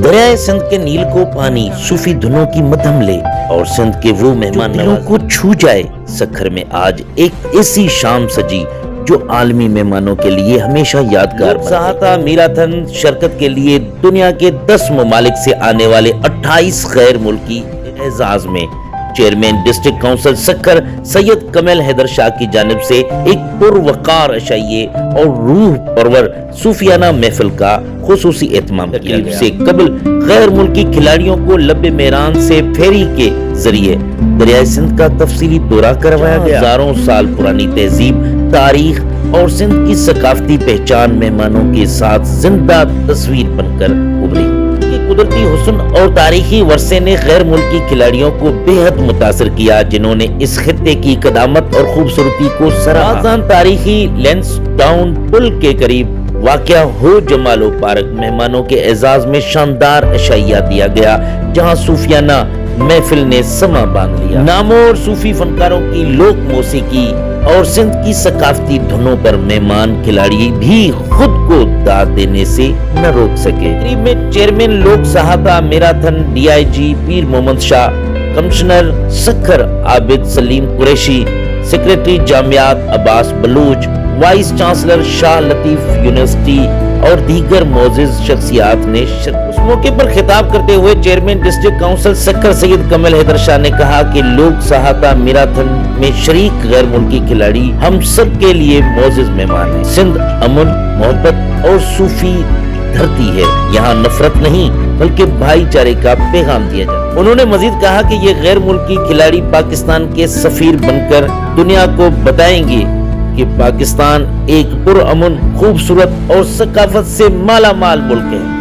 دریائے سندھ کے نیل کو پانی صوفی دھنوں کی مدھم لے اور سندھ کے وہ مہمان دلوں کو چھو جائے۔ سکھر میں آج ایک ایسی شام سجی جو عالمی مہمانوں کے لیے ہمیشہ یادگار ساہتا میراتھن شرکت کے لیے دنیا کے 10 ممالک سے آنے والے 28 غیر ملکی اعزاز میں چیئرمین ڈسٹرکٹ کونسل سکھر سید کمل حیدر شاہ کی جانب سے ایک پروقار عشائیے اور روح پرور صوفیانہ محفل کا خصوصی اہتمام کیا گیا۔ سے قبل غیر ملکی کھلاڑیوں کو لب میران سے پھیری کے ذریعے دریائے سندھ کا تفصیلی دورہ کروایا گیا۔ ہزاروں سال پرانی تہذیب، تاریخ اور سندھ کی ثقافتی پہچان مہمانوں کے ساتھ زندہ تصویر بن کر ابھری۔ قدرتی حسن اور تاریخی ورثے نے غیر ملکی کھلاڑیوں کو بے حد متاثر کیا، جنہوں نے اس خطے کی قدامت اور خوبصورتی کو سراہا۔ تاریخی لینس ڈاؤن پل کے قریب واقع ہو جمالو پارک مہمانوں کے اعزاز میں شاندار عشائیہ دیا گیا، جہاں صوفیانہ محفل نے سما باندھ لیا۔ نامور صوفی فنکاروں کی لوک موسیقی اور سندھ کی ثقافتی دھنوں پر مہمان کھلاڑی بھی خود کو داد دینے سے نہ روک سکے۔ تقریب میں chairman Lok Sahta marathon D I G Pir Muhammad Shah, commissioner Sukkur Abid Saleem Qureshi, secretary جامعات Abbas Baloch, vice chancellor Shah Latif university اور دیگر معزز شخصیات نے اس موقع پر خطاب کرتے ہوئے چیئرمین ڈسٹرکٹ کونسل سکھر سید کمل حیدر شاہ نے کہا کہ لوک سہاتا میراتھن میں شریک غیر ملکی کھلاڑی ہم سب کے لیے معزز مہمان ہیں۔ سندھ امن، محبت اور صوفی دھرتی ہے، یہاں نفرت نہیں بلکہ بھائی چارے کا پیغام دیا جاتا ہے۔ انہوں نے مزید کہا کہ یہ غیر ملکی کھلاڑی پاکستان کے سفیر بن کر دنیا کو بتائیں گے کہ پاکستان ایک پرامن، خوبصورت اور ثقافت سے مالا مال ملک ہے۔